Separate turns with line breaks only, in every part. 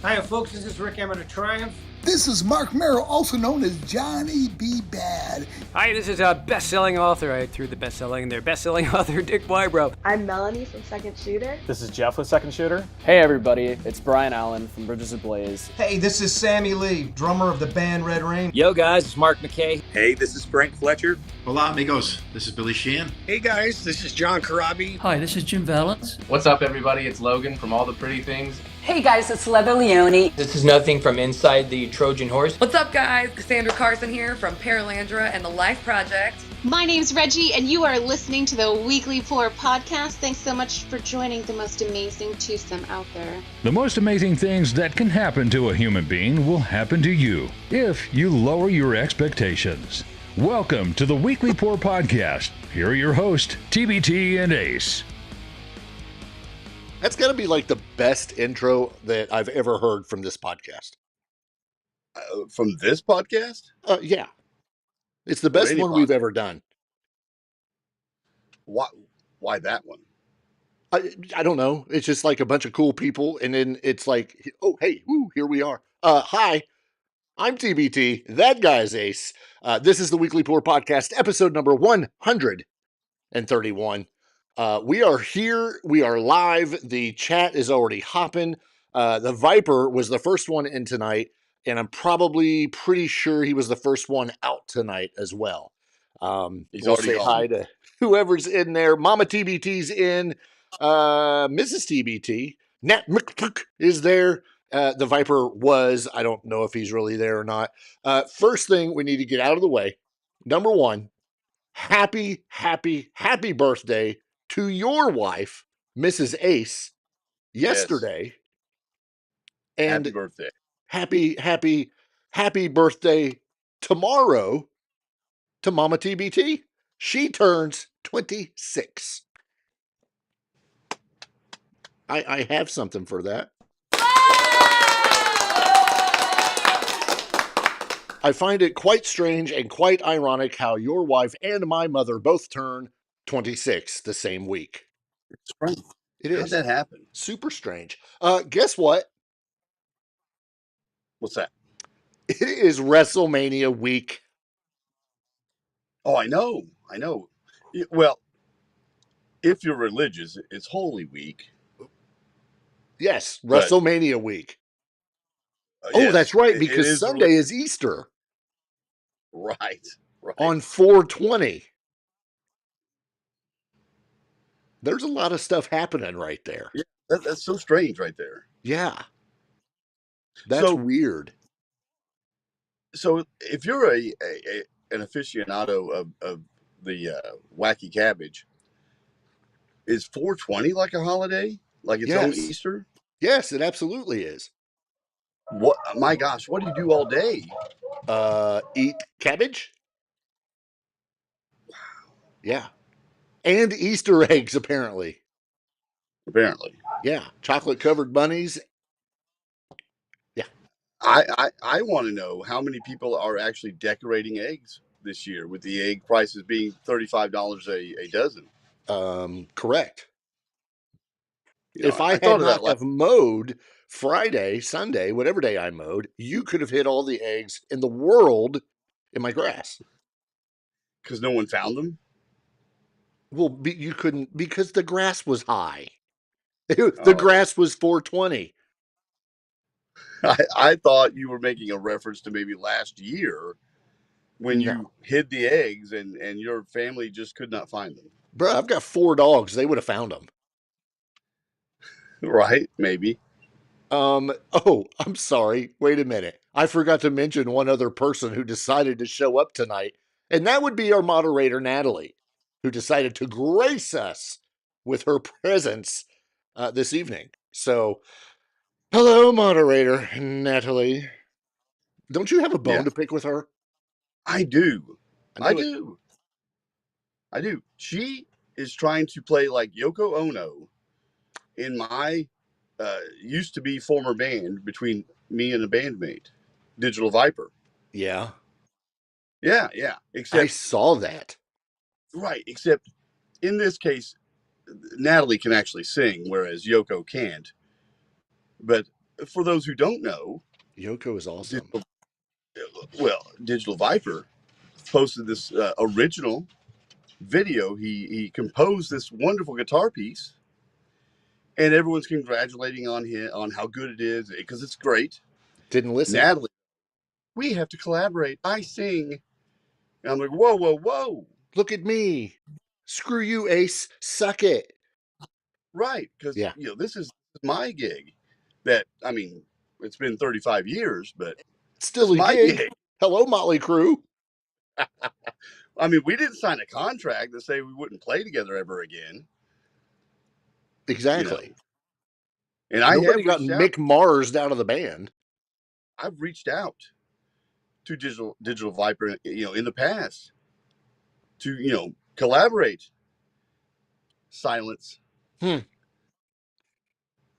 Hi, folks. This is Rick Emmett of Triumph.
This is Mark Merrill, also known as Johnny B. Bad.
Hi, this is a best-selling author. I threw the best-selling in there. Best-selling author Dick Wybrow.
I'm Melanie from Second Shooter.
This is Jeff with Second Shooter.
Hey everybody, it's Brian Allen from Bridges Ablaze.
Hey, this is Sammy Lee, drummer of the band Red Rain.
Yo guys, it's Mark McKay.
Hey, this is Frank Fletcher.
Hola amigos, this is Billy Sheehan.
Hey guys, this is John Karabi.
Hi, this is Jim Valance.
What's up everybody, it's Logan from All the Pretty Things.
Hey guys, it's Leather Leone.
This is Nothing from Inside the Trojan Horse.
What's up guys, Cassandra Carson here from Paralandra and the Life Project.
My name's Reggie and you are listening to the Weekly Pour podcast. Thanks so much for joining the most amazing twosome out there.
The most amazing things that can happen to a human being will happen to you if you lower your expectations. Welcome to the Weekly Pour podcast. Here are your hosts, TBT and Ace.
That's got to be like the best intro that I've ever heard from this podcast.
From this podcast?
Yeah. It's the best one we've ever done.
Why that one?
I don't know. It's just like a bunch of cool people. And then it's like, oh, hey, woo, here we are. Hi, I'm TBT. That guy's Ace. This is the Weekly Pour podcast, episode number 131. We are here. We are live. The chat is already hopping. The Viper was the first one in tonight, and I'm probably pretty sure he was the first one out tonight as well. We'll say hi to whoever's in there. Mama TBT's in. Mrs. TBT. Nat McPuck is there. The Viper was. I don't know if he's really there or not. First thing we need to get out of the way. Number one, happy birthday to your wife, Mrs. Ace, yesterday.
Yes.
And
happy birthday.
Happy birthday tomorrow to Mama TBT. She turns 26. I have something for that. I find it quite strange and quite ironic how your wife and my mother both turn 26 the same week.
It's strange.
It is.
How'd that happen?
Super strange. Guess what?
What's that?
It is WrestleMania week.
Oh, I know. Well, if you're religious, it's Holy Week.
Yes, WrestleMania week.
Yes,
that's right, because Sunday is Easter.
Right.
On 4/20. There's a lot of stuff happening right there.
Yeah, that's so strange right there.
Yeah. That's weird.
So if you're an aficionado of the wacky cabbage, is 4/20 like a holiday? Like its own Easter?
Yes, it absolutely is.
What? My gosh, what do you do all day?
Eat cabbage. Wow. Yeah. And Easter eggs, apparently. Yeah. Chocolate covered bunnies. Yeah.
I want to know how many people are actually decorating eggs this year with the egg prices being $35 a dozen.
Correct.
You know,
if I had not have mowed Friday, Sunday, whatever day I mowed, you could have hit all the eggs in the world in my grass.
Because no one found them?
Well, you couldn't, because the grass was high. The grass was 4/20.
I thought you were making a reference to maybe last year when you hid the eggs and your family just could not find them.
Bro, I've got 4 dogs. They would have found them.
Right, maybe.
I'm sorry. Wait a minute. I forgot to mention one other person who decided to show up tonight, and that would be our moderator, Natalie, who decided to grace us with her presence this evening. So, hello, moderator, Natalie. Don't you have a bone to pick with her?
I do. I do. She is trying to play like Yoko Ono in my used to be former band between me and a bandmate, Digital Viper.
Yeah.
Yeah. Except
I saw that.
Right. Except in this case, Natalie can actually sing, whereas Yoko can't. But for those who don't know,
Yoko is awesome.
Digital Viper posted this original video. He composed this wonderful guitar piece, and everyone's congratulating on him on how good it is because it's great.
Didn't listen.
Natalie, we have to collaborate. I sing. And I'm like, whoa, whoa, whoa.
Look at me. Screw you, Ace. Suck it.
Right, because this is my gig. That, I mean, it's been 35 years, but
still a
my
gig. Hello, Motley Crue.
I mean, we didn't sign a contract to say we wouldn't play together ever again.
Exactly.
And
nobody got Mick Mars out of the band.
I've reached out to Digital Viper, in the past to, collaborate. Silence.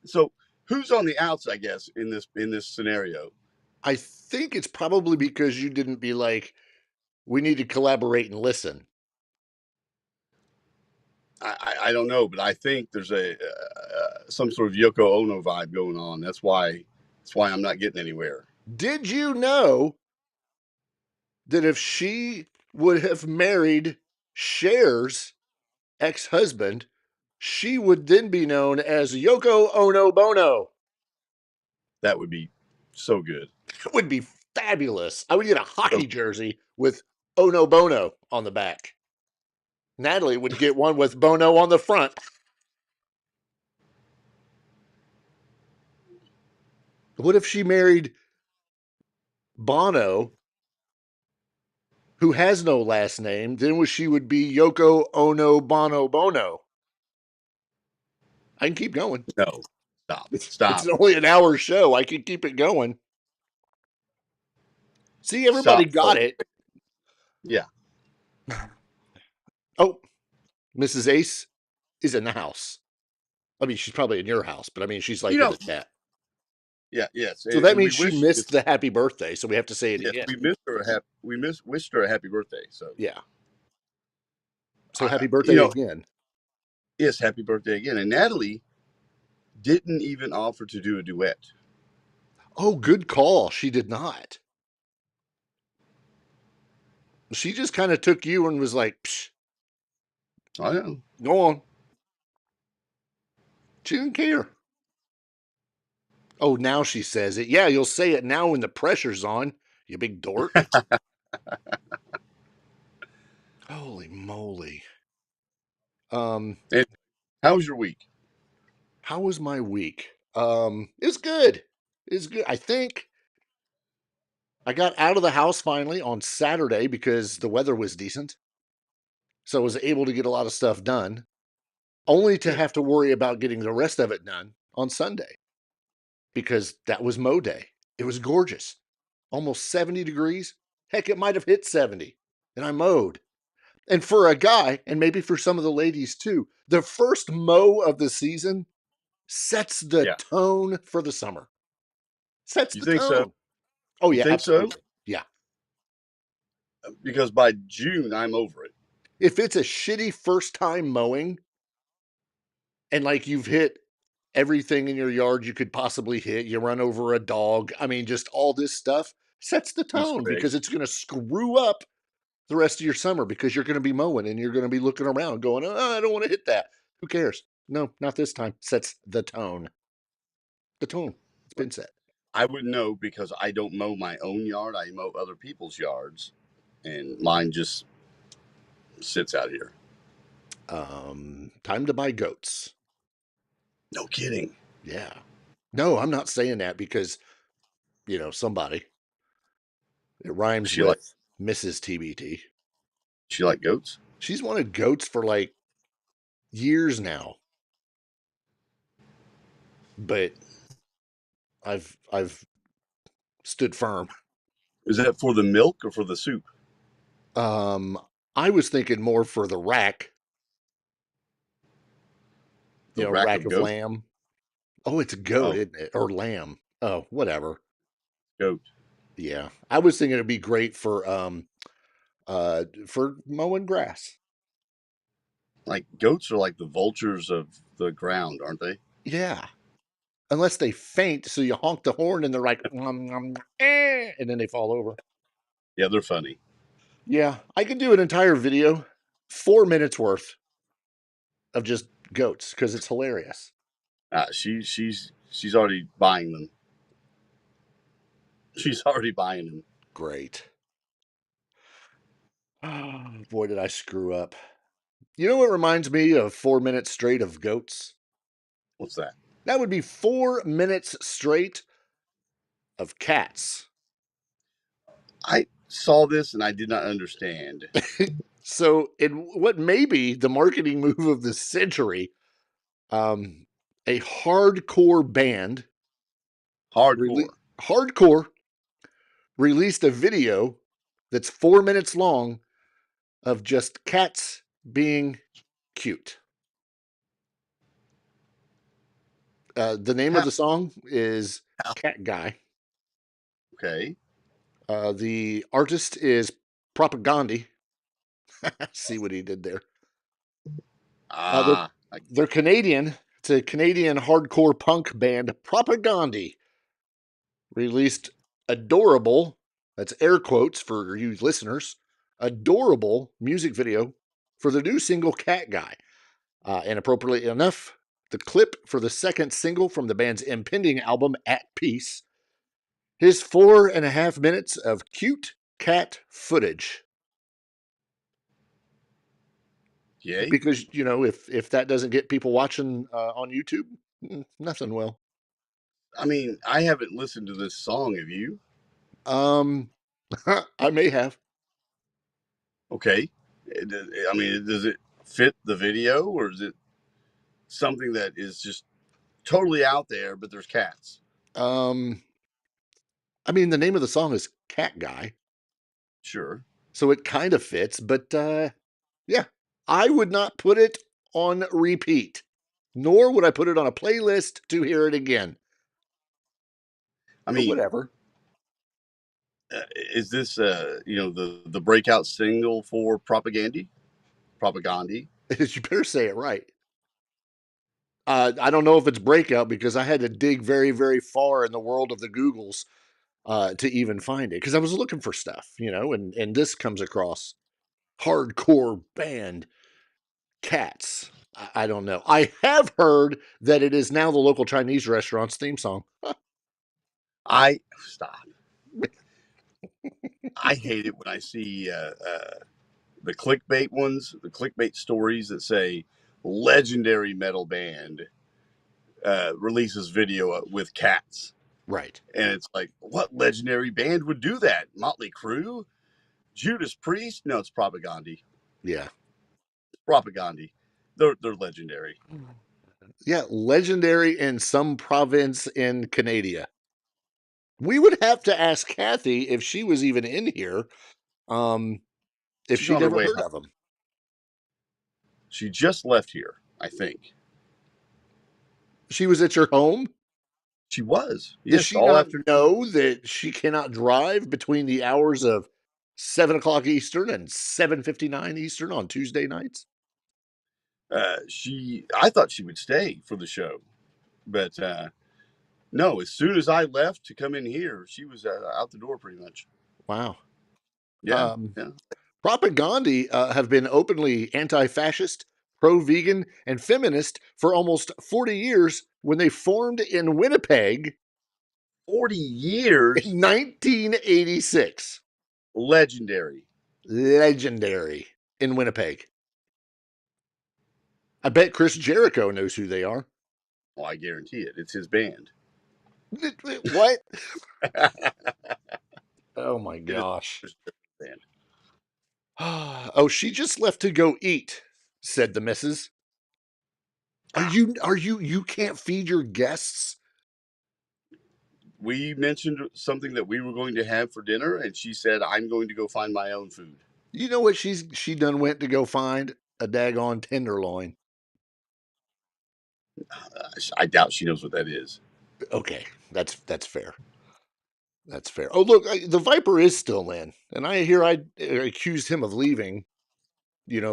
So who's on the outs, I guess, in this scenario?
I think it's probably because you didn't be like, we need to collaborate and listen.
I don't know, but I think there's some sort of Yoko Ono vibe going on. That's why I'm not getting anywhere.
Did you know that if she would have married Cher's ex-husband, she would then be known as Yoko Ono Bono?
That would be so good.
It would be fabulous. I would get a hockey jersey with Ono Bono on the back. Natalie would get one with Bono on the front. What if she married Bono, who has no last name? Then she would be Yoko Ono Bono Bono. I can keep going.
No, stop.
It's only an hour show. I can keep it going. See, everybody got it.
Yeah.
Oh, Mrs. Ace is in the house. I mean, she's probably in your house, but I mean, she's like in the chat.
Yeah, yes.
So that means she missed the happy birthday, so we have to say it again.
We missed her wished her a happy birthday. So
yeah. So happy birthday again.
Yes, happy birthday again. And Natalie didn't even offer to do a duet.
Oh, good call. She did not. She just kind of took you and was like, psh.
I know.
Go on. She didn't care. Oh, now she says it. Yeah, you'll say it now when the pressure's on, you big dork. Holy moly.
And how was your week?
How was my week? It's good. It's good. I think I got out of the house finally on Saturday because the weather was decent. So I was able to get a lot of stuff done, only to have to worry about getting the rest of it done on Sunday because that was mow day. It was gorgeous. Almost 70 degrees. Heck, it might have hit 70. And I mowed. And for a guy, and maybe for some of the ladies too, the first mow of the season sets the tone for the summer. Sets the tone.
You think so?
Oh, yeah,
you think
absolutely.
So?
Yeah.
Because by June, I'm over it.
If it's a shitty first time mowing and like you've hit everything in your yard you could possibly hit, you run over a dog, I mean, just all this stuff sets the tone because it's going to screw up the rest of your summer because you're going to be mowing and you're going to be looking around going, oh, I don't want to hit that. Who cares? No, not this time. Sets the tone. The tone. It's been set.
I wouldn't know because I don't mow my own yard. I mow other people's yards, and mine just sits out here.
Time to buy goats.
No kidding.
Yeah. No, I'm not saying that because, somebody. It rhymes with Mrs. TBT.
She like goats?
She's wanted goats for like years now. But I've stood firm.
Is that for the milk or for the soup?
I was thinking more for the rack. Rack of lamb. Oh, it's a goat, isn't it? Or lamb. Oh, whatever.
Goat.
Yeah. I was thinking it'd be great for mowing grass.
Like goats are like the vultures of the ground, aren't they?
Yeah. unless they faint. So you honk the horn and they're like, and then they fall over.
Yeah, they're funny.
Yeah, I could do an entire video, 4 minutes worth of just goats because it's hilarious.
She's already buying them. She's already buying them.
Great. Oh, boy, did I screw up. You know what reminds me of 4 minutes straight of goats?
What's that?
That would be 4 minutes straight of cats.
I saw this and I did not understand.
So, in what may be the marketing move of the century, a hardcore band, hardcore, released a video that's 4 minutes long of just cats being cute. The name of the song is Cat Guy.
Okay.
The artist is Propaganda. See what he did there. They're Canadian. It's a Canadian hardcore punk band, Propaganda. Released adorable, that's air quotes for you listeners, adorable music video for the new single Cat Guy. And appropriately enough, the clip for the second single from the band's impending album, At Peace, is 4.5 minutes of cute cat footage.
Yay.
Because, if that doesn't get people watching on YouTube, nothing will.
I mean, I haven't listened to this song. Have you?
I may have.
Okay. I mean, does it fit the video, or is it something that is just totally out there, but there's cats?
I mean, the name of the song is Cat Guy.
Sure.
So it kind of fits, but yeah, I would not put it on repeat, nor would I put it on a playlist to hear it again.
I mean,
but whatever.
Is this the breakout single for Propaganda?
You better say it right. I don't know if it's breakout because I had to dig very, very far in the world of the Googles to even find it because I was looking for stuff, and this comes across hardcore band cats. I don't know. I have heard that it is now the local Chinese restaurant's theme song.
Stop. I hate it when I see the clickbait ones, the clickbait stories that say legendary metal band releases video with cats.
Right.
And it's like, what legendary band would do that? Motley Crue? Judas Priest? No, it's Propaganda.
Yeah.
Propaganda. They're legendary.
Yeah, legendary in some province in Canada. We would have to ask Kathy if she was even in here, if she'd ever heard of them.
She just left here, I think.
She was at your home?
She was.
Does she not know that she cannot drive between the hours of 7 o'clock Eastern and 7:59 Eastern on Tuesday nights?
I thought she would stay for the show, but no. As soon as I left to come in here, she was out the door pretty much.
Wow.
Yeah.
Propaganda have been openly anti-fascist, pro-vegan, and feminist for almost 40 years when they formed in Winnipeg.
40 years?
In 1986.
Legendary
in Winnipeg. I bet Chris Jericho knows who they are.
Oh, I guarantee it. It's his band.
What? Oh my gosh. Oh, she just left to go eat, said the missus. You can't feed your guests?
We mentioned something that we were going to have for dinner, and she said, I'm going to go find my own food.
You know what she done went to go find? A daggone tenderloin.
I doubt she knows what that is.
Okay, that's fair. That's fair. Oh, look, the Viper is still in, and I accused him of leaving,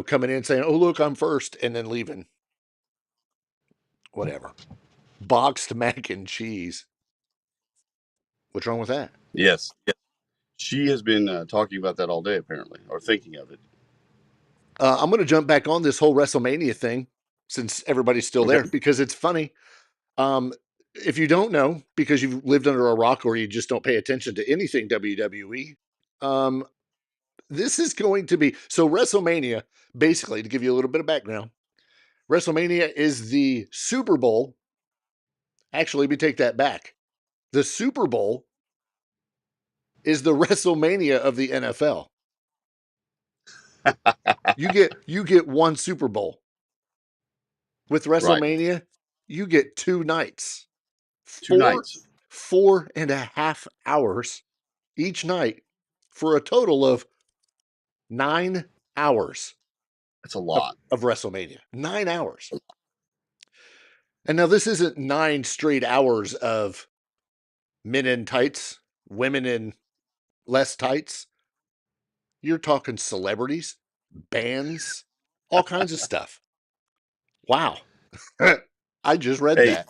coming in saying, oh, look, I'm first, and then leaving. Whatever. boxed mac and cheese. What's wrong with that?
Yes. She has been talking about that all day, apparently, or thinking of it.
I'm going to jump back on this whole WrestleMania thing since everybody's still there because it's funny. If you don't know, because you've lived under a rock or you just don't pay attention to anything WWE, this is going to be so WrestleMania. Basically, to give you a little bit of background, WrestleMania is the Super Bowl. Actually, we take that back. The Super Bowl is the WrestleMania of the NFL. You get one Super Bowl. With WrestleMania, right. You get 2 nights.
2 nights.
4.5 hours each night for a total of 9 hours.
That's a lot.
Of WrestleMania. 9 hours. And now this isn't 9 straight hours of men in tights, women in less tights. You're talking celebrities, bands, all kinds of stuff. Wow. I just read that.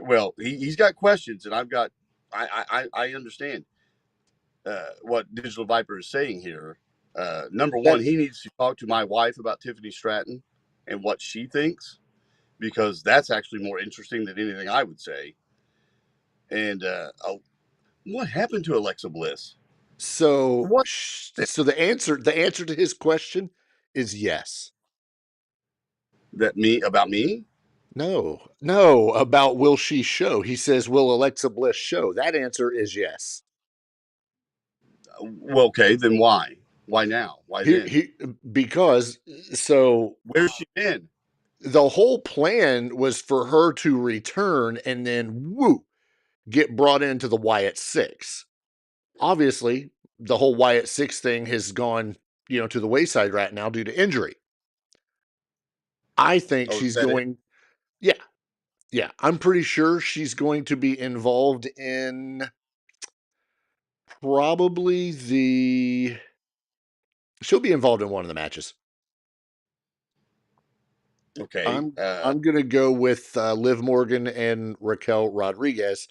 Well, he's got questions, and I've got. I understand what Digital Viper is saying here. Number one, he needs to talk to my wife about Tiffany Stratton and what she thinks, because that's actually more interesting than anything I would say. And what happened to Alexa Bliss?
So the answer to his question is yes.
About me?
No, about will she show? He says, will Alexa Bliss show? That answer is yes.
Well, okay, then why? Why now? Why then?
Because
where's she been?
The whole plan was for her to return and then get brought into the Wyatt Six. Obviously, the whole Wyatt Six thing has gone, to the wayside right now due to injury. I think she's going. Yeah. I'm pretty sure she's going to be involved in she'll be involved in one of the matches.
Okay.
I'm going to go with Liv Morgan and Raquel Rodriguez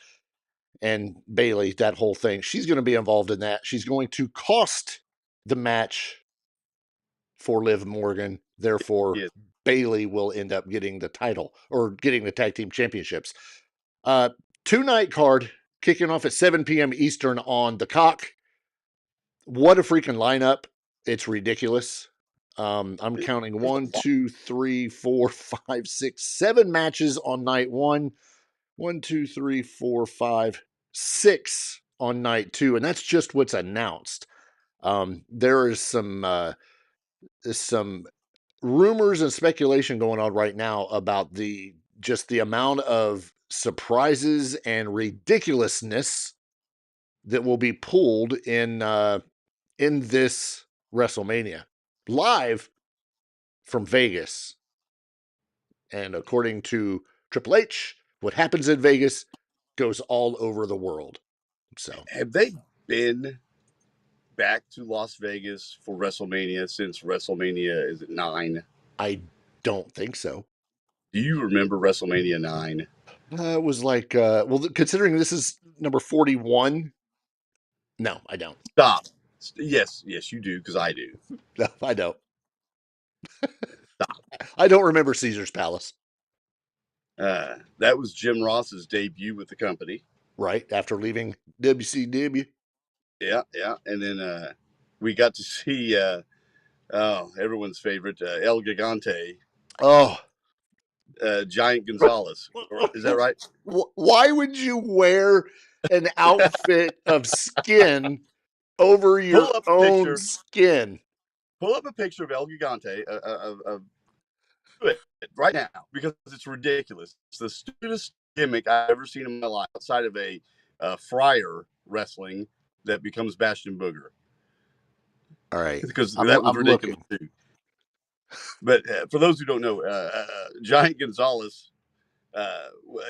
and Bailey, that whole thing. She's going to be involved in that. She's going to cost the match for Liv Morgan. Therefore, Bailey will end up getting the title or getting the tag team championships. 2-night card kicking off at 7 p.m. Eastern on the Cock. What a freaking lineup. It's ridiculous. I'm counting 1, 2, 3, 4, 5, 6, 7 matches on night 1. 1, 2, 3, 4, 5, 6 on night 2. And that's just what's announced. There is some rumors and speculation going on right now about the amount of surprises and ridiculousness that will be pulled in this WrestleMania live from Vegas. And according to Triple H, what happens in Vegas goes all over the world. So
have they been back to Las Vegas for WrestleMania since WrestleMania is at 9?
I don't think so.
Do you remember WrestleMania 9?
It was like, considering this is number 41. No, I don't.
Stop. Yes, you do, because I do.
No, I don't.
Stop.
I don't remember Caesar's Palace.
That was Jim Ross's debut with the company.
Right, after leaving WCW.
Yeah. And then we got to see everyone's favorite, El Gigante.
Oh.
Giant Gonzalez. Is that right?
Why would you wear an outfit of skin over your own skin?
Pull up a picture of El Gigante right now, because it's ridiculous. It's the stupidest gimmick I've ever seen in my life, outside of a Friar wrestling that becomes Bastion Booger.
All right.
Because that was ridiculous too. But for those who don't know, Giant Gonzalez,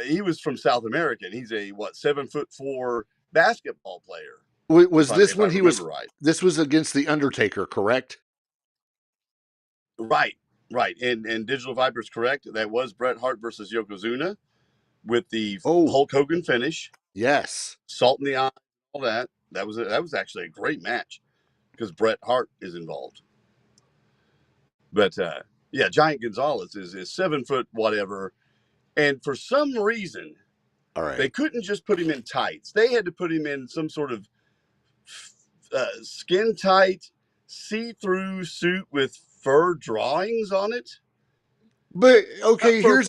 he was from South America, and he's a 7'4" basketball player.
Was this when he was right? This was against the Undertaker, correct?
Right. Right, and Digital Viper's correct. That was Bret Hart versus Yokozuna with the
Oh.
Hulk Hogan finish.
Yes.
Salt in the eye, all that. That was actually a great match because Bret Hart is involved. But yeah, Giant Gonzalez is 7 foot whatever, and for some reason,
all right,
they couldn't just put him in tights. They had to put him in some sort of skin tight, see-through suit with fur drawings on it.
But okay, here's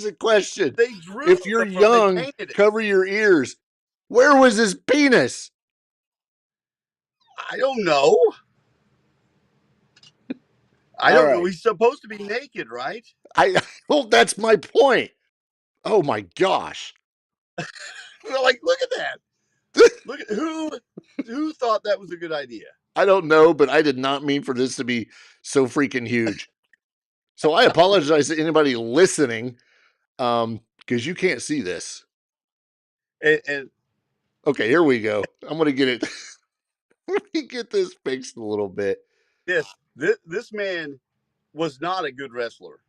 a question.
They drew
if you're young, cover your ears. Where was his penis?
I don't know. I don't know. He's supposed to be naked, right?
Well, that's my point. Oh my gosh.
Like, look at that. Look at who thought that was a good idea.
I don't know, but I did not mean for this to be so freaking huge. So I apologize to anybody listening, because you can't see this.
And
okay, here we go. I'm gonna get it. Let me get this fixed a little bit.
Yes, this man was not a good wrestler.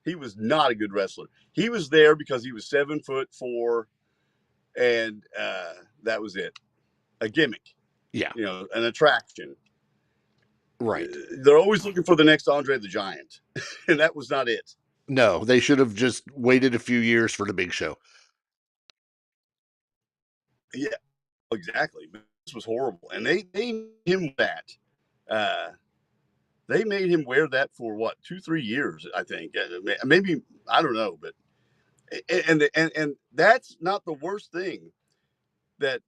He was not a good wrestler. He was there because he was 7'4", and that was it. A gimmick.
Yeah.
You know, an attraction.
Right.
They're always looking for the next Andre the Giant, and that was not it.
No, they should have just waited a few years for the big show.
Yeah, exactly. But this was horrible, and they made him that. They made him wear that for what 2-3 years, I think. Maybe I don't know, but and that's not the worst thing that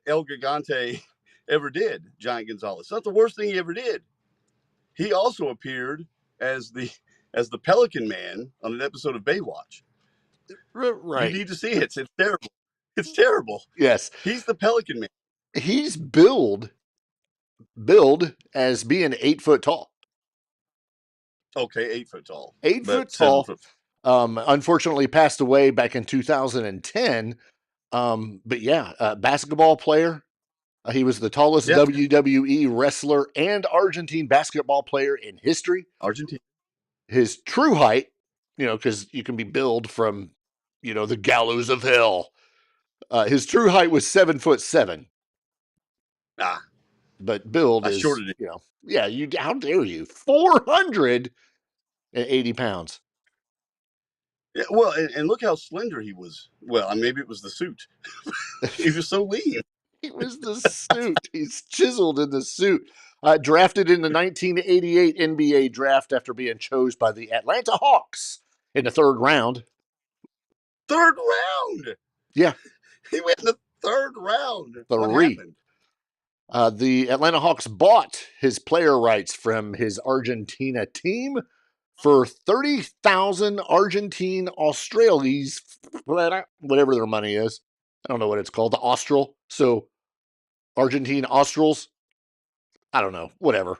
El Gigante ever did. Giant Gonzalez. It's not the worst thing he ever did. He also appeared as the Pelican Man on an episode of Baywatch.
Right.
You need to see it. It's terrible. It's terrible.
Yes.
He's the Pelican Man.
He's billed as being 8 foot tall.
Okay, 8 foot tall.
8 foot tall.
7 foot.
Unfortunately passed away back in 2010. But yeah, basketball player. He was the tallest WWE wrestler and Argentine basketball player in history.
Argentine.
His true height, because you can be billed from, the gallows of hell. His true height was 7'7". But build is, yeah, how dare you? 480 pounds.
Yeah, well, and look how slender he was. Well, maybe it was the suit. He was so lean.
It was the suit. He's chiseled in the suit. Drafted in the 1988 NBA draft after being chosen by the Atlanta Hawks in the 3rd round.
3rd round?
Yeah.
He went in the 3rd round.
3.
What happened?
The Atlanta Hawks bought his player rights from his Argentina team for 30,000 Argentine Australies, whatever their money is. I don't know what it's called, the Austral. So Argentine Australs, I don't know, whatever.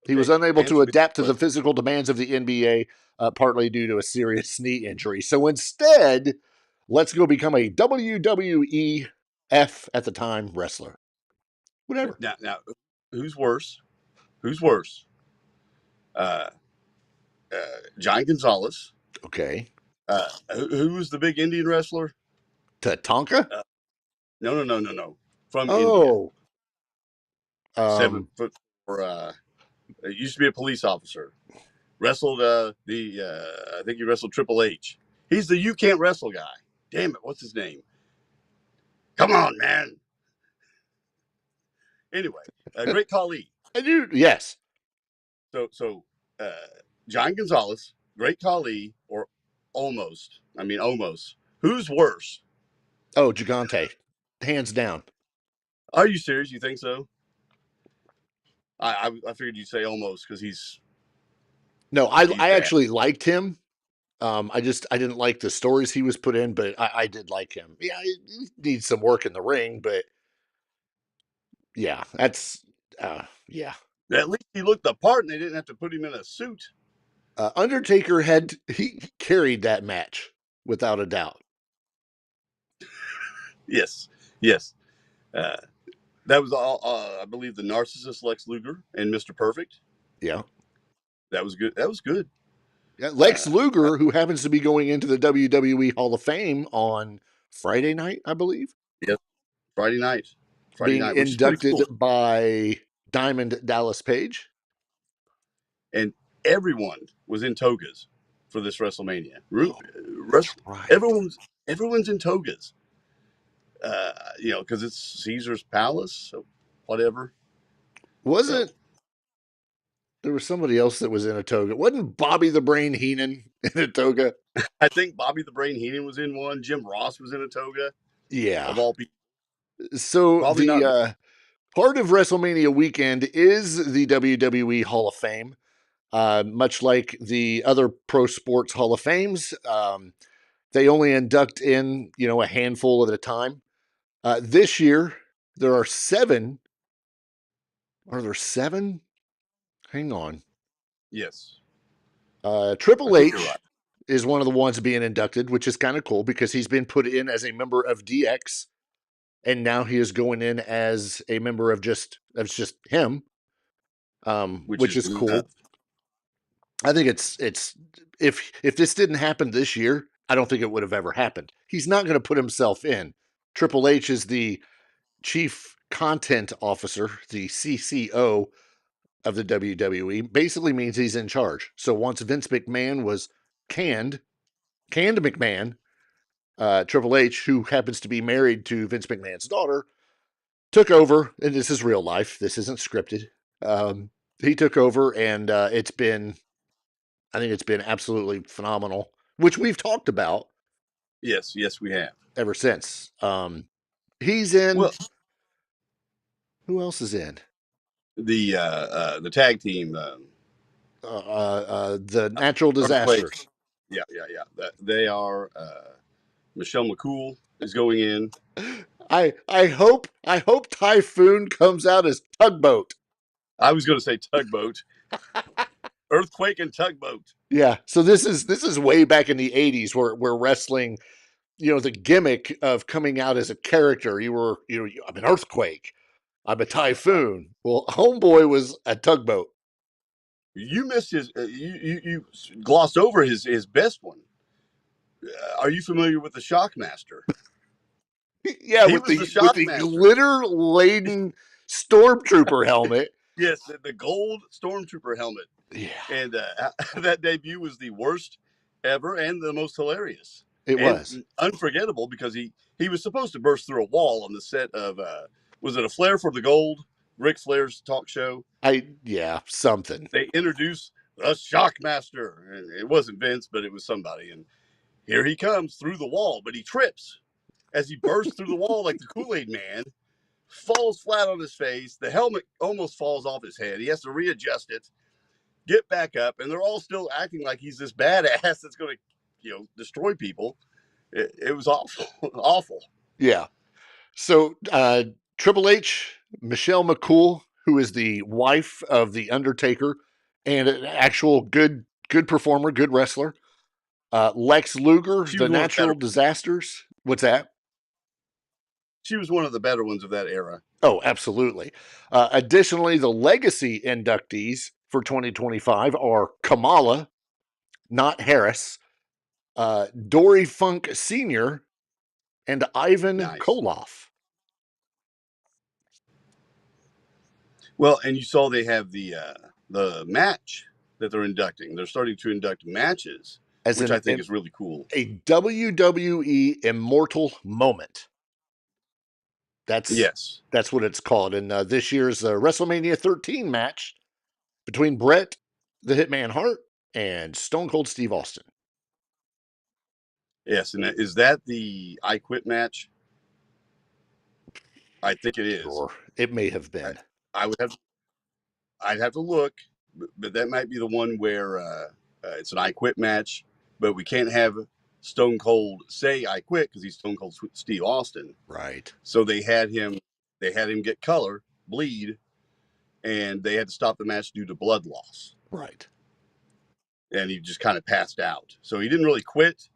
He was unable to adapt to the physical demands of the NBA, partly due to a serious knee injury. So instead, let's go become a WWEF at the time wrestler. Whatever.
Now, who's worse? Who's worse? Giant Gonzalez.
Okay.
Who was the big Indian wrestler?
Tatanka?
No. From
India.
7 foot. Used to be a police officer. Wrestled I think he wrestled Triple H. He's the you can't wrestle guy. Damn it, what's his name? Come on, man. Anyway, Great Khali.
I do, yes.
So Giant Gonzalez, Great Khali, or almost. Who's worse?
Oh, Gigante. Hands down.
Are you serious? You think so? I figured you'd say almost because he's.
No, I actually liked him. I didn't like the stories he was put in, but I did like him. Yeah, he needs some work in the ring, but yeah, that's yeah.
At least he looked the part, and they didn't have to put him in a suit.
Undertaker he carried that match without a doubt.
Yes. That was all. I believe the narcissist Lex Luger and Mr. Perfect.
Yeah.
That was good. That was good.
Yeah, Lex Luger, who happens to be going into the WWE Hall of Fame on Friday night, I believe.
Yes, Friday night.
Being
Which is pretty
inducted
cool.
by Diamond Dallas Page.
And everyone was in togas for this WrestleMania.
Right.
Everyone's in togas. Because it's Caesar's Palace, so whatever.
There was somebody else that was in a toga? Wasn't Bobby the Brain Heenan in a toga?
I think Bobby the Brain Heenan was in one. Jim Ross was in a toga.
Yeah.
Of all people.
So
Probably not.
Part of WrestleMania weekend is the WWE Hall of Fame. Much like the other pro sports Hall of Fames, they only induct in, a handful at a time. This year, there are 7. Are there 7? Hang on.
Yes.
Triple H is one of the ones being inducted, which is kind of cool because he's been put in as a member of DX, and now he is going in as a member of just him, which is cool. I think it's if this didn't happen this year, I don't think it would have ever happened. He's not going to put himself in. Triple H is the chief content officer, the CCO of the WWE. Basically means he's in charge. So once Vince McMahon was canned McMahon, Triple H, who happens to be married to Vince McMahon's daughter, took over, and this is real life. This isn't scripted. He took over, and I think it's been absolutely phenomenal, which we've talked about.
Yes, we have.
Ever since. He's in.
Well,
who else is in?
The tag team.
The Natural Disasters.
Yeah. They are. Michelle McCool is going in.
I hope Typhoon comes out as Tugboat.
I was going to say Tugboat. Earthquake and Tugboat.
Yeah. So this is way back in the 80s where wrestling, the gimmick of coming out as a character. I'm an earthquake. I'm a typhoon. Well, Homeboy was a tugboat.
You missed his. You glossed over his best one. Are you familiar with the Shockmaster?
Yeah, with the glitter-laden Stormtrooper helmet.
Yes, the gold Stormtrooper helmet.
Yeah.
And that debut was the worst ever and the most hilarious.
It was.
Unforgettable because he was supposed to burst through a wall on the set of, was it A Flair for the Gold? Ric Flair's talk show?
Something.
They introduced the Shockmaster. And it wasn't Vince, but it was somebody. And here he comes through the wall, but he trips as he bursts through the wall like the Kool-Aid Man, falls flat on his face. The helmet almost falls off his head. He has to readjust it, get back up, and they're all still acting like he's this badass that's going to, destroy people. It was awful, awful.
Yeah. So Triple H, Michelle McCool, who is the wife of the Undertaker, and an actual good performer, good wrestler. Lex Luger, the Natural Disasters. What's that?
She was one of the better ones of that era.
Oh, absolutely. Additionally, the legacy inductees for 2025 are Kamala, not Harris, Dory Funk Sr., and Ivan Koloff.
Well, and you saw they have the match that they're inducting. They're starting to induct matches, which I think is really cool.
A WWE Immortal Moment. That's what it's called. And this year's WrestleMania 13 match between Bret the Hitman Hart and Stone Cold Steve Austin.
Yes, and is that the I Quit match? I think it is.
Sure. It may have been.
I'd have to look, but that might be the one where it's an I Quit match, but we can't have Stone Cold say I quit because he's Stone Cold Steve Austin.
Right.
So they had him get color, bleed, and they had to stop the match due to blood loss.
Right.
And he just kind of passed out. So he didn't really quit.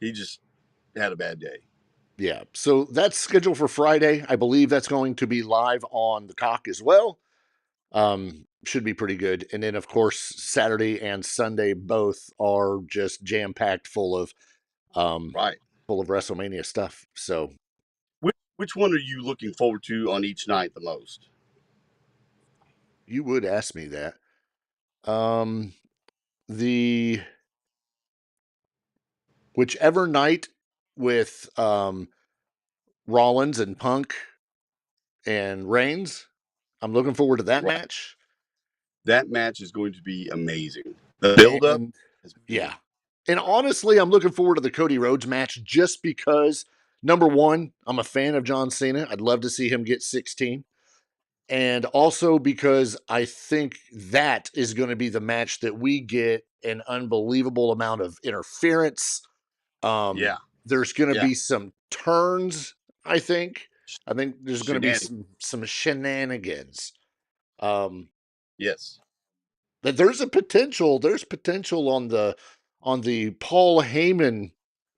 He just had a bad day.
Yeah. So that's scheduled for Friday. I believe that's going to be live on the Cock as well. Should be pretty good. And then, of course, Saturday and Sunday both are just jam packed full of full of WrestleMania stuff. So,
which one are you looking forward to on each night the most?
You would ask me that. The whichever night with Rollins and Punk and Reigns, I'm looking forward to that match.
That match is going to be amazing. The build-up,
yeah. And honestly, I'm looking forward to the Cody Rhodes match just because, number one, I'm a fan of John Cena. I'd love to see him get 16. And also because I think that is going to be the match that we get an unbelievable amount of interference. There's going to be some turns, I think. I think there's going to be some shenanigans.
Yes.
But there's potential on the Paul Heyman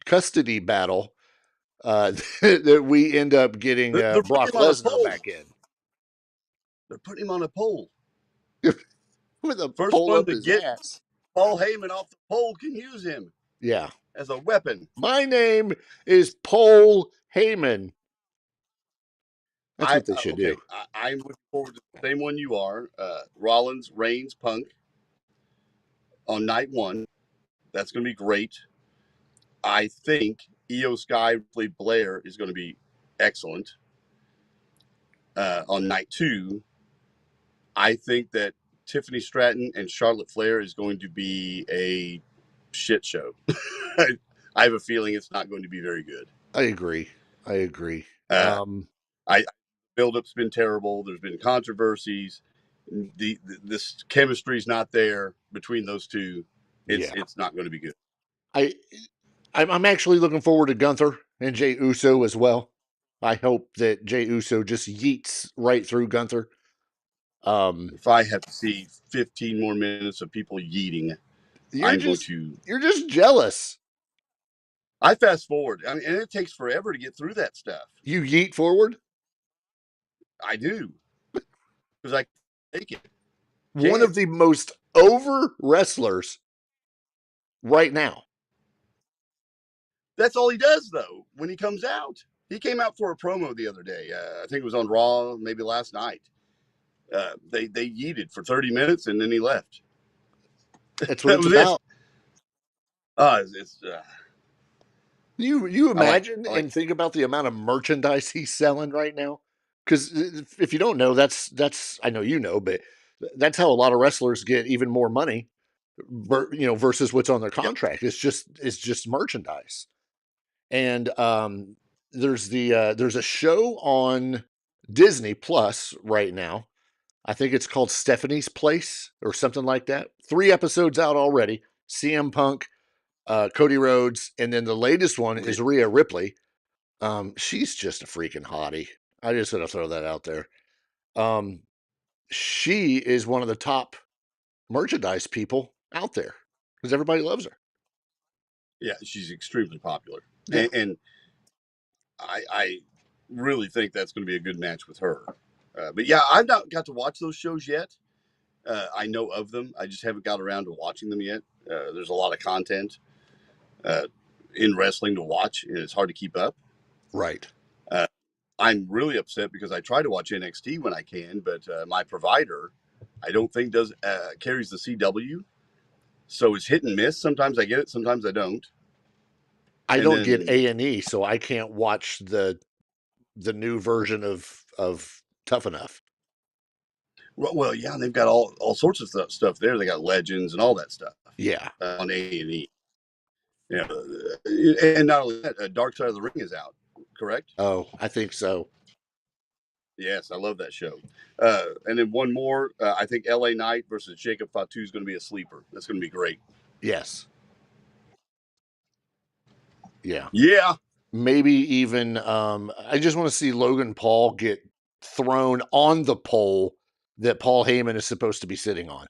custody battle that we end up getting Brock Lesnar back in.
They're putting him on a pole.
With a
first
pole
one
up
to
his
get
ass.
Paul Heyman off the pole can use him.
Yeah.
As a weapon.
My name is Paul Heyman. That's what they should do.
I'm looking forward to the same one you are. Rollins, Reigns, Punk on night one. That's going to be great. I think Io Sky, Ripley Blair is going to be excellent. On night two, I think that Tiffany Stratton and Charlotte Flair is going to be a shit show. I have a feeling it's not going to be very good.
I agree.
Build-up's been terrible. There's been controversies. This chemistry's not there between those two. It's not going to be good.
I'm actually looking forward to Gunther and Jey Uso as well. I hope that Jey Uso just yeets right through Gunther.
If I have to see 15 more minutes of people yeeting,
you're just jealous.
I fast forward. I mean, and it takes forever to get through that stuff.
You yeet forward?
I do. Because I take it.
One of the most over wrestlers right now.
That's all he does, though, when he comes out. He came out for a promo the other day. I think it was on Raw, maybe last night. They yeeted for 30 minutes, and then he left.
That's what it's about. You imagine and think about the amount of merchandise he's selling right now? Because if you don't know, that's I know you know, but that's how a lot of wrestlers get even more money, versus what's on their contract. Yep. It's just merchandise. And there's a show on Disney Plus right now. I think it's called Stephanie's Place or something like that. 3 episodes out already. CM Punk, Cody Rhodes, and then the latest one is Rhea Ripley. She's just a freaking hottie. I just gotta throw that out there. She is one of the top merchandise people out there because everybody loves her.
Yeah, she's extremely popular, and I really think that's going to be a good match with her. But yeah, I've not got to watch those shows yet. I know of them. I just haven't got around to watching them yet. There's a lot of content in wrestling to watch, and it's hard to keep up.
Right.
I'm really upset because I try to watch NXT when I can, but my provider, I don't think carries the CW. So it's hit and miss. Sometimes I get it, sometimes I don't.
I don't get A&E, so I can't watch the new version of Tough Enough.
Well, yeah, they've got all sorts of stuff there. They got Legends and all that stuff.
Yeah,
on A&E. Yeah, and not only that, Dark Side of the Ring is out. Correct?
Oh, I think so.
Yes, I love that show. And then one more. I think LA Knight versus Jacob Fatu is going to be a sleeper. That's going to be great.
Yes. Yeah.
Yeah.
Maybe even I just want to see Logan Paul get thrown on the pole that Paul Heyman is supposed to be sitting on.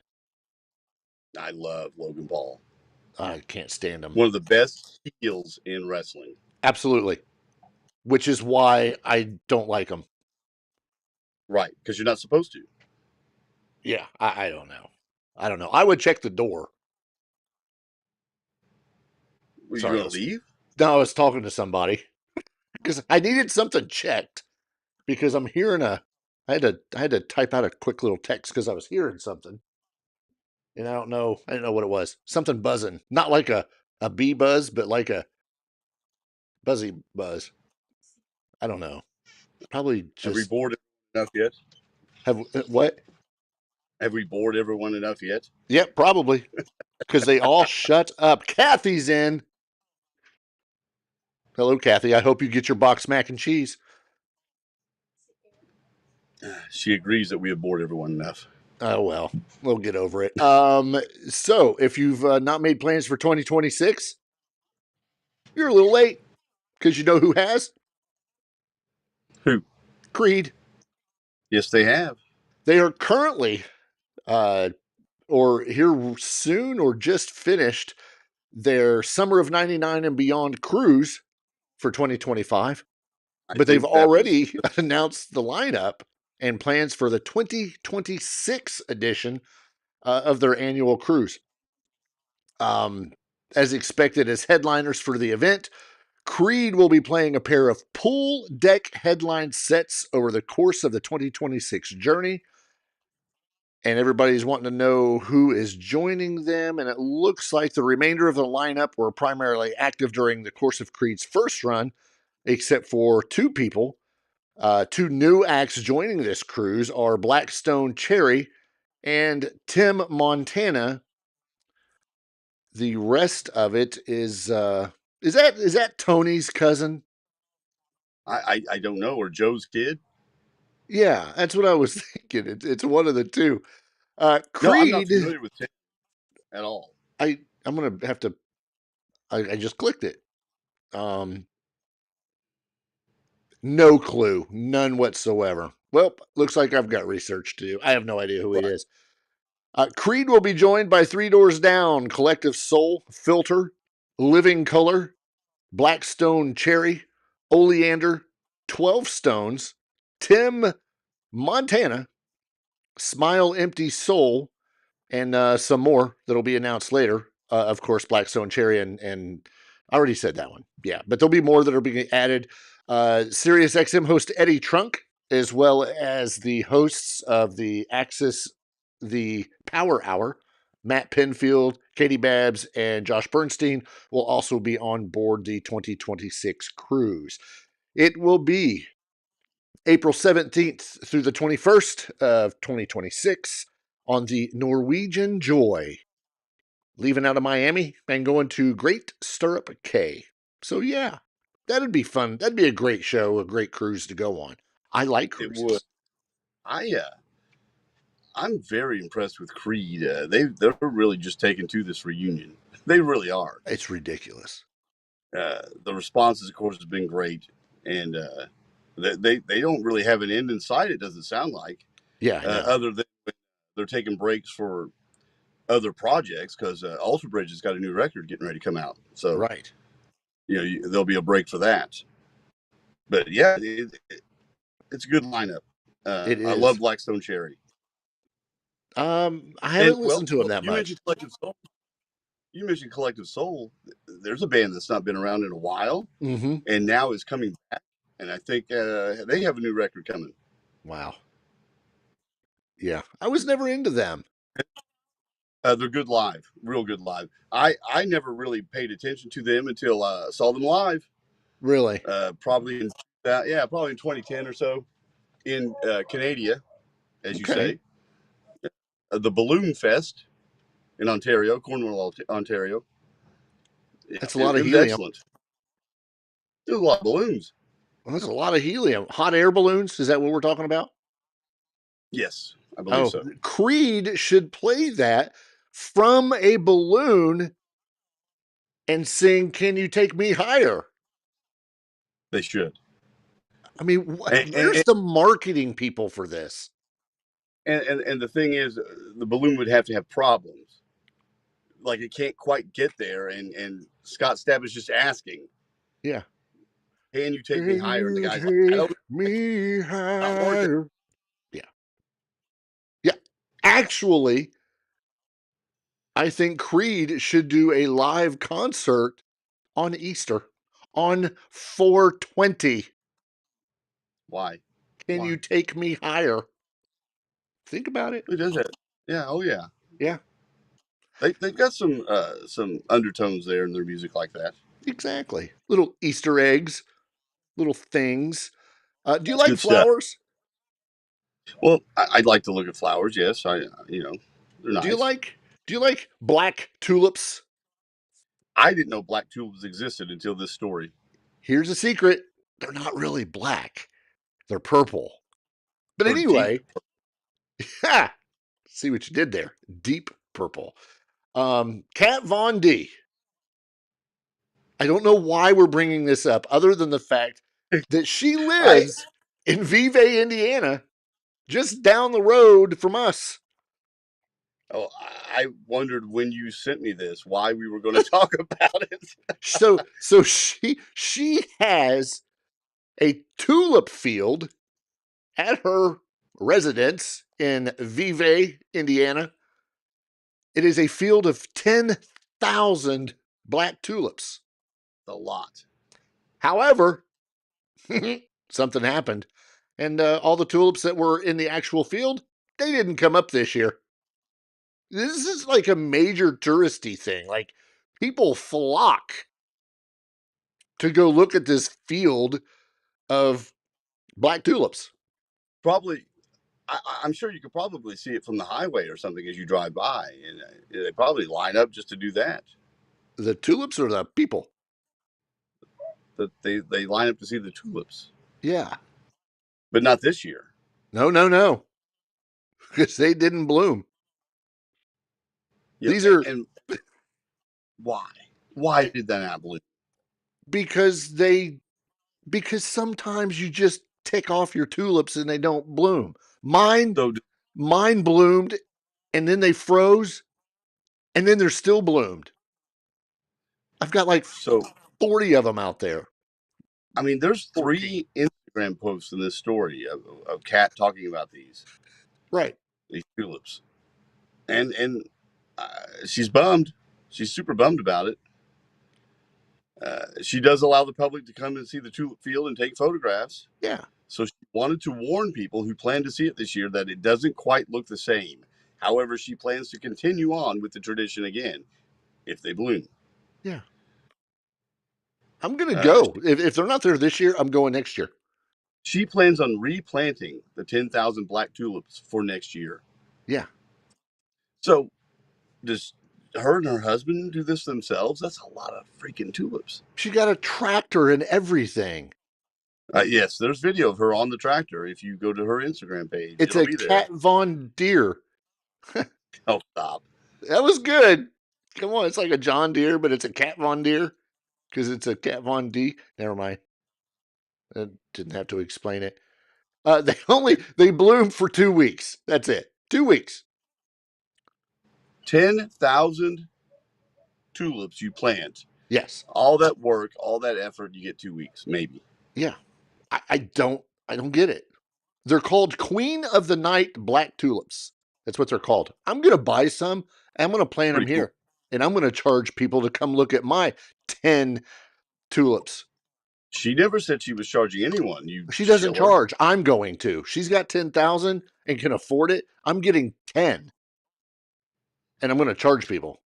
I love Logan Paul.
I can't stand him.
One of the best heels in wrestling.
Absolutely. Which is why I don't like him.
Right, because you're not supposed to.
Yeah, I don't know. I don't know. I would check the door.
Were you
Sorry,
going to leave?
No, I was talking to somebody because I needed something checked because I'm hearing I had to type out a quick little text because I was hearing something. And I didn't know what it was. Something buzzing. Not like a bee buzz, but like a buzzy buzz. I don't know. Probably just.
Have we bored enough yet?
What?
Have we bored everyone enough yet?
Yep, probably. Because they all shut up. Kathy's in. Hello, Kathy. I hope you get your box mac and cheese.
She agrees that we have bored everyone enough.
Oh, well, we'll get over it. So if you've not made plans for 2026, you're a little late because you know who has?
Who?
Creed.
Yes, they have.
They are currently, or here soon, or just finished their Summer of 99 and Beyond cruise for 2025. But they've already announced the lineup and plans for the 2026 edition of their annual cruise. As expected as headliners for the event, Creed will be playing a pair of pool deck headline sets over the course of the 2026 journey. And everybody's wanting to know who is joining them. And it looks like the remainder of the lineup were primarily active during the course of Creed's first run, except for two people. Two new acts joining this cruise are Blackstone Cherry and Tim Montana. The rest of it is that Tony's cousin?
I don't know, or Joe's kid.
Yeah, that's what I was thinking. It's one of the two. Creed.
No, I'm not familiar with Tim at all.
I'm gonna have to. I just clicked it. No clue, none whatsoever. Well, looks like I've got research to do. I have no idea who he is. Creed will be joined by Three Doors Down, Collective Soul, Filter, Living Color, Blackstone Cherry, Oleander, 12 Stones, Tim Montana, Smile Empty Soul, and some more that'll be announced later. Of course, Blackstone Cherry and I already said that one. Yeah, but there'll be more that are being added. Sirius XM host Eddie Trunk, as well as the hosts of the Axis, the Power Hour, Matt Penfield, Katie Babbs, and Josh Bernstein will also be on board the 2026 cruise. It will be April 17th through the 21st of 2026 on the Norwegian Joy, leaving out of Miami and going to Great Stirrup Cay. So yeah, that'd be fun. That'd be a great show, a great cruise to go on. I like cruises.
It would. I'm very impressed with Creed. They're really just taking to this reunion. They really are.
It's ridiculous.
The responses, of course, has been great, and they don't really have an end in sight. It doesn't sound like.
Yeah.
Other than they're taking breaks for other projects because Alter Bridge has got a new record getting ready to come out. So
right,
there'll be a break for that. But yeah, it's a good lineup.
It is.
I love Blackstone Cherry.
I haven't listened to him that much.
You mentioned Collective Soul. There's a band that's not been around in a while,
and
now is coming back. And I think they have a new record coming.
Wow. Yeah, I was never into them.
They're good live, real good live. I never really paid attention to them until I saw them live.
Really?
Probably in 2010 or so in Canada, as you say. The Balloon Fest in Ontario, Cornwall, Ontario.
That's a lot of helium.
Excellent. There's a lot of balloons.
Well, that's a lot of helium. Hot air balloons? Is that what we're talking about?
Yes, I believe so.
Creed should play that from a balloon and sing "Can You Take Me Higher?"
They should.
I mean, where's the marketing people for this?
And the thing is, the balloon would have to have problems. Like it can't quite get there, and Scott Stapp is just asking.
Yeah.
Can you take me higher? And the guy's like,
me higher. Yeah. Actually, I think Creed should do a live concert on Easter, on 420.
Why?
Can you take me higher? Think about it.
Who does that? Yeah. Oh, yeah.
Yeah.
They've got some undertones there in their music like that.
Exactly. Little Easter eggs, little things. Do you like
Good stuff.
flowers?
Well, I'd like to look at flowers. Yes, they're nice.
Do you like black tulips?
I didn't know black tulips existed until this story.
Here's a secret. They're not really black. They're purple. But
Or
anyway, see what you did there. Deep purple. Kat Von D. I don't know why we're bringing this up other than the fact that she lives in Vevey, Indiana, just down the road from us.
Oh, I wondered when you sent me this why we were going to talk about it.
So she has a tulip field at her residence in Vevey, Indiana. It is a field of 10,000 black tulips.
A lot.
However, something happened, and all the tulips that were in the actual field, they didn't come up this year. This is like a major touristy thing. Like, people flock to go look at this field of black tulips.
Probably, I'm sure you could probably see it from the highway or something as you drive by, and they probably line up just to do that.
The tulips or the people?
That they line up to see the tulips.
Yeah.
But not this year.
No. Because they didn't bloom.
Yep.
These are...
And why? Why did that not bloom?
Because sometimes you just take off your tulips and they don't bloom. Mine bloomed, and then they froze, and then they're still bloomed. I've got like 40 of them out there.
I mean, there's 3 Instagram posts in this story of Kat talking about these.
Right.
These tulips. And she's bummed. She's super bummed about it. She does allow the public to come and see the tulip field and take photographs.
Yeah.
So she wanted to warn people who plan to see it this year that it doesn't quite look the same. However, she plans to continue on with the tradition again if they bloom.
Yeah. I'm going to go. If they're not there this year, I'm going next year.
She plans on replanting the 10,000 black tulips for next year.
Yeah.
So does her and her husband do this themselves? That's a lot of freaking tulips.
She got a tractor and everything.
Yes, there's video of her on the tractor. If you go to her Instagram page,
it's a Kat Von Deere.
Oh, stop.
That was good. Come on, it's like a John Deere, but it's a Kat Von Deere because it's a Kat Von D. Never mind. I didn't have to explain it. They bloom for 2 weeks. That's it. 2 weeks.
10,000 tulips you plant.
Yes.
All that work, all that effort, you get 2 weeks, maybe.
Yeah. I don't get it. They're called Queen of the Night black tulips. That's what they're called. I'm going to buy some. I'm going to plant them here. Cool. And I'm going to charge people to come look at my 10 tulips.
She never said she was charging anyone.
She doesn't charge. I'm going to. She's got 10,000 and can afford it. I'm getting 10. And I'm going to charge people.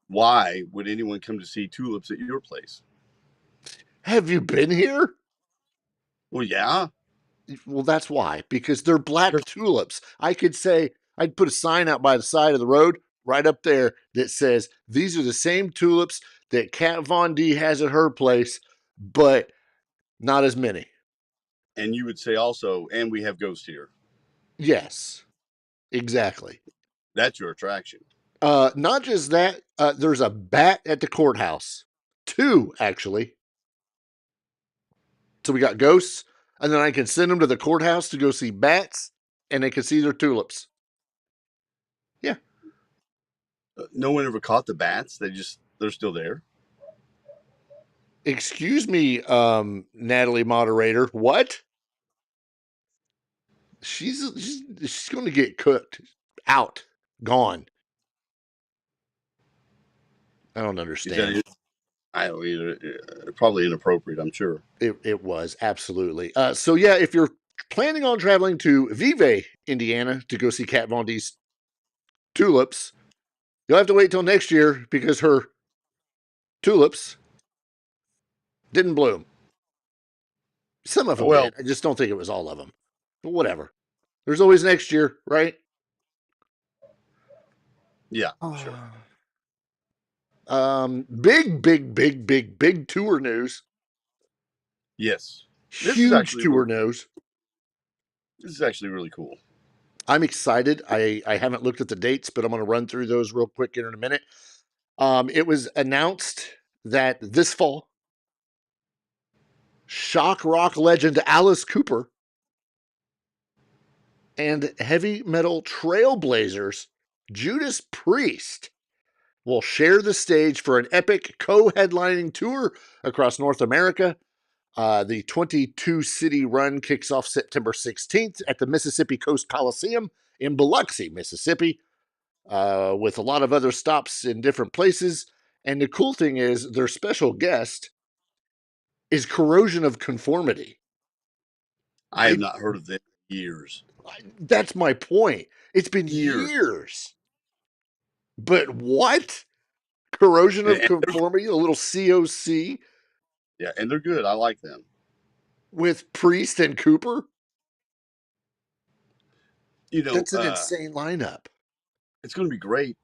Why would anyone come to see tulips at your place?
Have you been here?
Well, yeah.
Well, that's why. Because they're black tulips. I'd put a sign out by the side of the road right up there that says, these are the same tulips that Kat Von D has at her place, but not as many.
And you would say also, and we have ghosts here.
Yes, exactly.
That's your attraction.
Not just that, there's a bat at the courthouse. 2, actually. So we got ghosts, and then I can send them to the courthouse to go see bats, and they can see their tulips. Yeah.
No one ever caught the bats? They're still there?
Excuse me, Natalie moderator. What? She's going to get cooked. out, gone. I don't understand.
I don't either. Probably inappropriate, I'm sure.
It was, absolutely. So, yeah, if you're planning on traveling to Vevey, Indiana to go see Kat Von D's tulips, you'll have to wait till next year because her tulips didn't bloom. Some of them did. I just don't think it was all of them. But whatever. There's always next year, right?
Yeah, sure.
Big tour news.
Yes.
Huge tour news.
This is actually really cool.
I'm excited. I haven't looked at the dates, but I'm going to run through those real quick in a minute. It was announced that this fall, shock rock legend Alice Cooper and heavy metal trailblazers Judas Priest will share the stage for an epic co-headlining tour across North America. The 22-city run kicks off September 16th at the Mississippi Coast Coliseum in Biloxi, Mississippi, with a lot of other stops in different places. And the cool thing is their special guest is Corrosion of Conformity.
I have not heard of them in years.
That's my point. It's been years. But what? Corrosion of Conformity, a little COC.
Yeah, and they're good. I like them.
With Priest and Cooper?
That's
an insane lineup.
It's going to be great.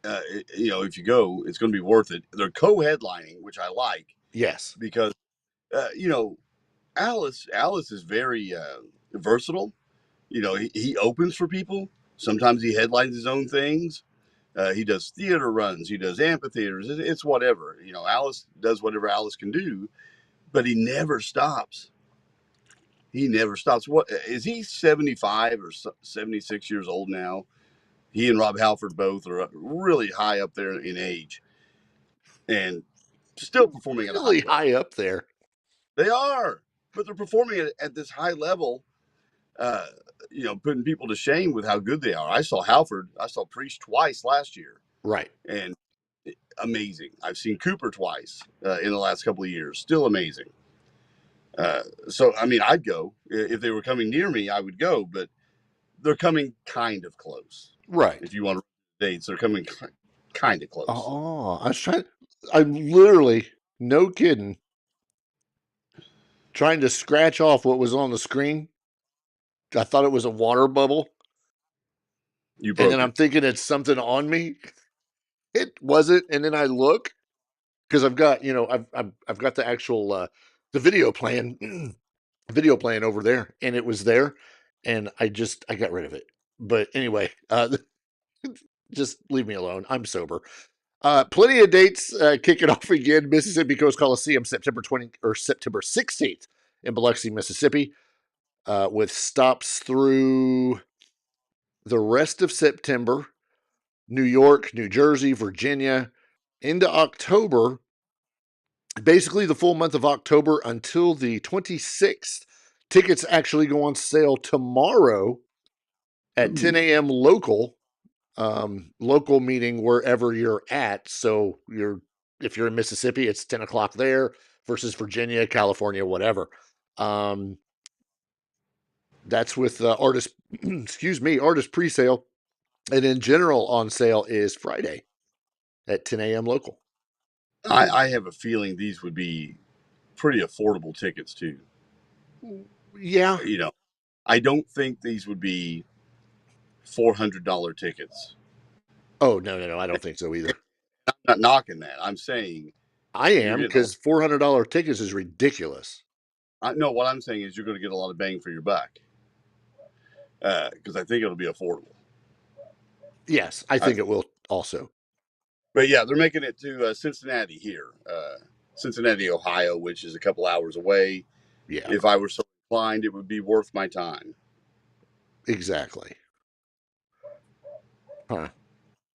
If you go, it's going to be worth it. They're co-headlining, which I like.
Yes.
Because, Alice is very versatile. He opens for people. Sometimes he headlines his own things. He does theater runs. He does amphitheaters. It's whatever. Alice does whatever Alice can do, but he never stops. He never stops. What is he? 75 or 76 years old now. He and Rob Halford both are really high up there in age, and still performing at a
really high up there.
They are, but they're performing at this high level. Putting people to shame with how good they are. I saw Priest twice last year.
Right.
And amazing. I've seen Cooper twice in the last couple of years. Still amazing. I'd go. If they were coming near me, I would go, but they're coming kind of close.
Right.
If you want to dates, they're coming kind of close.
Oh, I'm literally, no kidding, trying to scratch off what was on the screen. I thought it was a water bubble. And then I'm thinking it's something on me. It wasn't. And then I look because I've got, I've got the actual the video playing over there, and it was there, and I got rid of it. But anyway, just leave me alone. I'm sober. Plenty of dates kicking off again. Mississippi Coast Coliseum, September 16th in Biloxi, Mississippi, with stops through the rest of September, New York, New Jersey, Virginia, into October, basically the full month of October until the 26th. Tickets actually go on sale tomorrow at 10 a.m. local meaning wherever you're at. So if you're in Mississippi, it's 10 o'clock there versus Virginia, California, whatever. That's with artist pre-sale. And in general, on sale is Friday at 10 a.m. local.
I have a feeling these would be pretty affordable tickets too.
Yeah.
I don't think these would be $400 tickets.
Oh, no. I don't think so either.
I'm not knocking that. I'm saying
I am, because $400 tickets is ridiculous.
No, what I'm saying is you're going to get a lot of bang for your buck. Because I think it'll be affordable.
Yes, I think it will also.
But yeah, they're making it to Cincinnati here. Cincinnati, Ohio, which is a couple hours away.
Yeah.
If I were so inclined, it would be worth my time.
Exactly. Huh.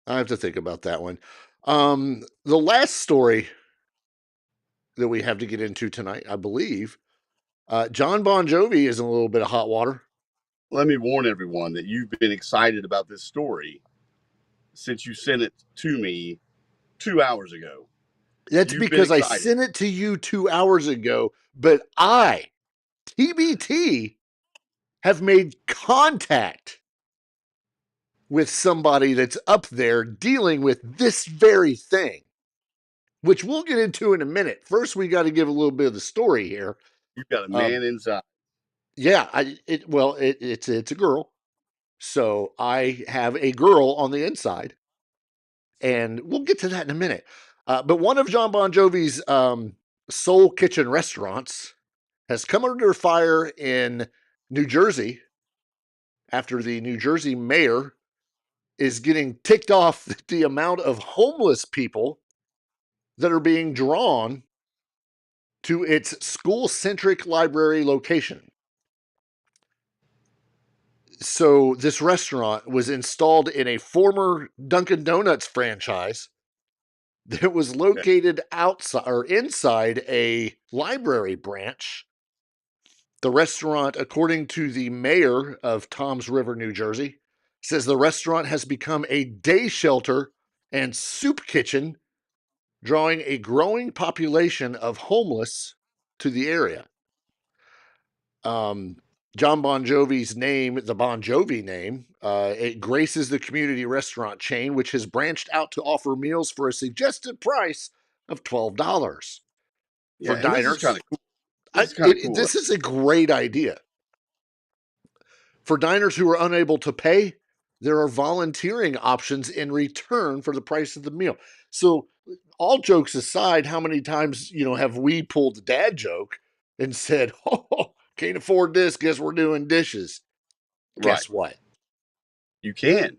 I have to think about that one. The last story that we have to get into tonight, I believe, Jon Bon Jovi is in a little bit of hot water.
let me warn everyone that you've been excited about this story since you sent it to me 2 hours ago.
That's
You've been
because I
excited.
sent it to you 2 hours ago, but I, TBT, have made contact with somebody that's up there dealing with this very thing, which we'll get into in a minute. First, we got to give a little bit of the story here.
You've got a man inside.
Yeah, it's a girl. So I have a girl on the inside, and we'll get to that in a minute. But one of Jon Bon Jovi's Soul Kitchen restaurants has come under fire in New Jersey after the New Jersey mayor is getting ticked off the amount of homeless people that are being drawn to its school-centric library location. So this restaurant was installed in a former Dunkin' Donuts franchise that was located outside or inside a library branch. The restaurant, according to the mayor of Toms River, New Jersey, says the restaurant has become a day shelter and soup kitchen, drawing a growing population of homeless to the area. Jon Bon Jovi's name, the Bon Jovi name, it graces the community restaurant chain, which has branched out to offer meals for a suggested price of $12 for diners.
This is kind of cool. This is kind of cool.
This is a great idea. For diners who are unable to pay, there are volunteering options in return for the price of the meal. So, all jokes aside, how many times have we pulled the dad joke and said, "Oh, can't afford this, guess we're doing dishes." Right. Guess what?
You can.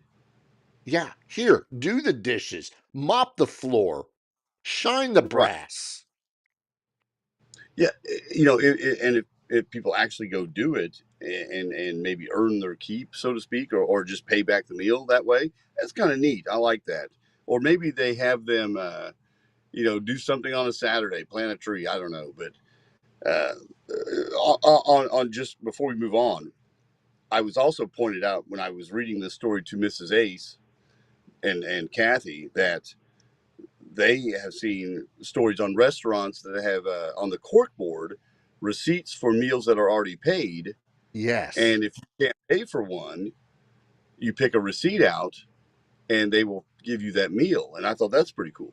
Yeah, here, do the dishes, mop the floor, shine the brass.
Yeah, and if people actually go do it and maybe earn their keep, so to speak, or just pay back the meal that way, that's kind of neat. I like that. Or maybe they have them, do something on a Saturday, plant a tree. I don't know, but on just before we move on, I was also pointed out when I was reading this story to Mrs. Ace and Kathy that they have seen stories on restaurants that have on the cork board receipts for meals that are already paid.
Yes.
And if you can't pay for one, you pick a receipt out and they will give you that meal. And I thought that's pretty cool.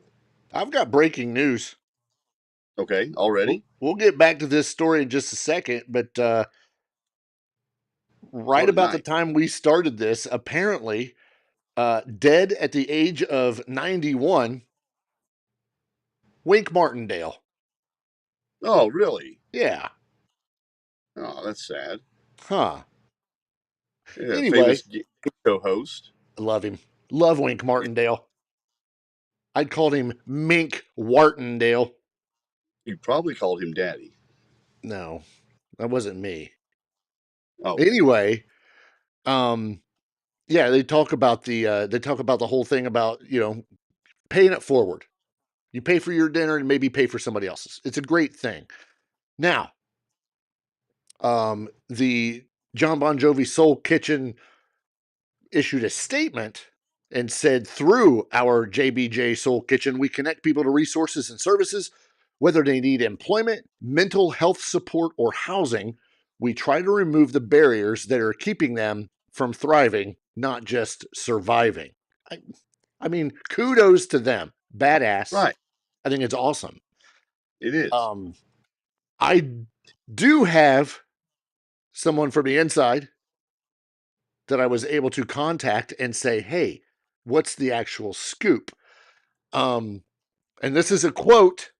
I've got breaking news.
Okay, already?
We'll get back to this story in just a second, but right about the time we started this, apparently, dead at the age of 91, Wink Martindale.
Oh, really?
Yeah.
Oh, that's sad.
Huh.
Yeah,
anyway,
famous co-host.
Love him. Love Wink Martindale. I'd called him Mink Wartendale.
You probably called him Daddy.
No, that wasn't me.
Oh.
Anyway, yeah, they talk about the whole thing about, paying it forward. You pay for your dinner and maybe pay for somebody else's. It's a great thing. Now, the Jon Bon Jovi Soul Kitchen issued a statement and said, through our JBJ Soul Kitchen, we connect people to resources and services, whether they need employment, mental health support, or housing. We try to remove the barriers that are keeping them from thriving, not just surviving. I mean, kudos to them. Badass.
Right.
I think it's awesome.
It is.
I do have someone from the inside that I was able to contact and say, hey, what's the actual scoop? And this is a quote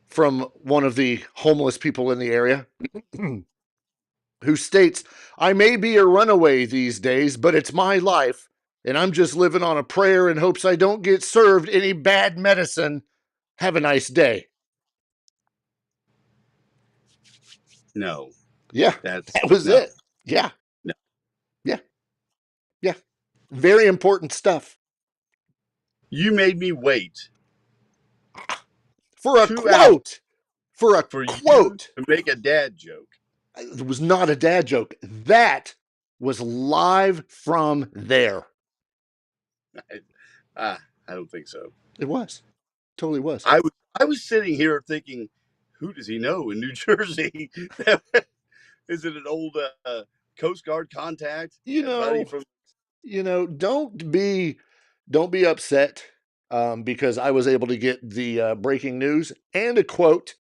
from one of the homeless people in the area who states, I may be a runaway these days, but it's my life, and I'm just living on a prayer in hopes I don't get served any bad medicine. Have a nice day.
No.
Yeah, that was it. Yeah.
No.
Yeah. Yeah. Very important stuff.
You made me wait.
For a quote. For a quote.
To make a dad joke.
It was not a dad joke. That was live from there.
I don't think so.
It was. Totally was.
I was sitting here thinking, who does he know in New Jersey? Is it an old Coast Guard contact?
Don't be upset because I was able to get the breaking news and a quote,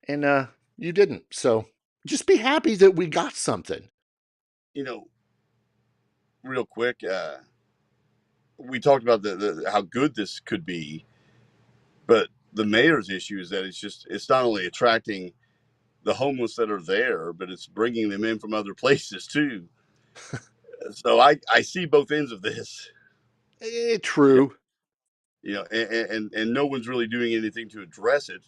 and you didn't. So just be happy that we got something.
Real quick, we talked about the how good this could be, but the mayor's issue is that it's not only attracting the homeless that are there, but it's bringing them in from other places too. So I see both ends of this.
True.
And no one's really doing anything to address it.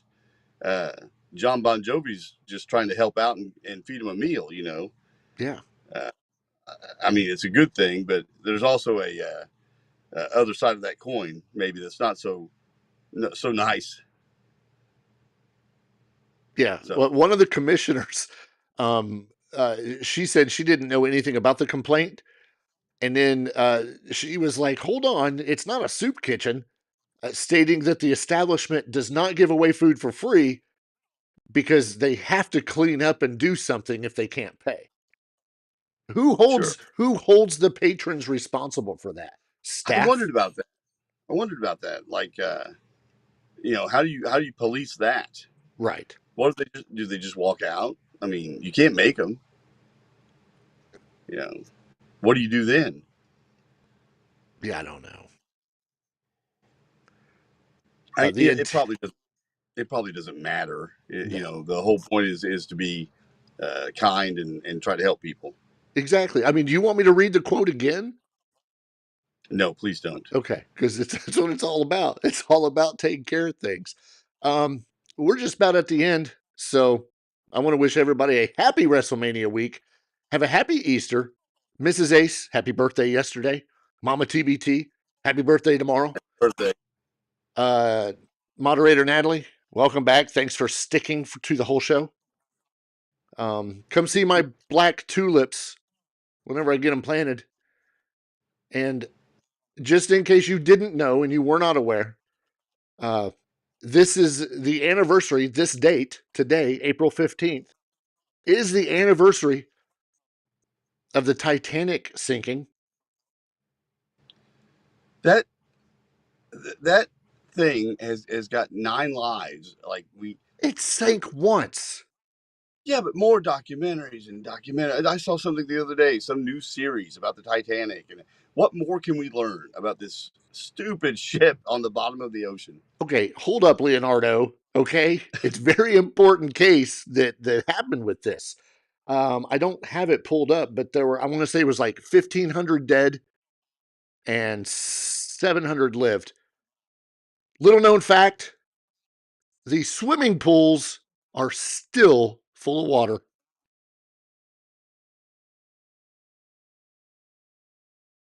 Jon Bon Jovi's just trying to help out and feed him a meal.
Yeah.
I mean, it's a good thing, but there's also a other side of that coin, maybe that's not so nice.
Yeah. So. Well, one of the commissioners, she said she didn't know anything about the complaint. And then she was like, hold on, it's not a soup kitchen, stating that the establishment does not give away food for free because they have to clean up and do something if they can't pay. Who holds the patrons responsible for that? Staff?
I wondered about that. Like, how do you police that?
Right.
What if do they just walk out? I mean, you can't make them. What do you do then?
Yeah, I don't know.
It probably doesn't matter. The whole point is to be kind and try to help people.
Exactly. I mean, do you want me to read the quote again?
No, please don't.
Okay, because that's what it's all about. It's all about taking care of things. We're just about at the end, so I want to wish everybody a happy WrestleMania week. Have a happy Easter. Mrs. Ace, happy birthday yesterday. Mama TBT, happy birthday tomorrow.
Happy
birthday. Moderator Natalie, welcome back. Thanks for sticking to the whole show. Come see my black tulips whenever I get them planted. And just in case you didn't know and you were not aware, this is the anniversary, this date, today, April 15th, is the anniversary of the Titanic sinking.
That thing has got 9 lives.
It sank once.
Yeah, but more documentaries and I saw something the other day, some new series about the Titanic. And what more can we learn about this stupid ship on the bottom of the ocean?
Okay, hold up, Leonardo. Okay, it's a very important case that happened with this. I don't have it pulled up, but there were, I want to say it was like 1,500 dead and 700 lived. Little known fact, the swimming pools are still full of water.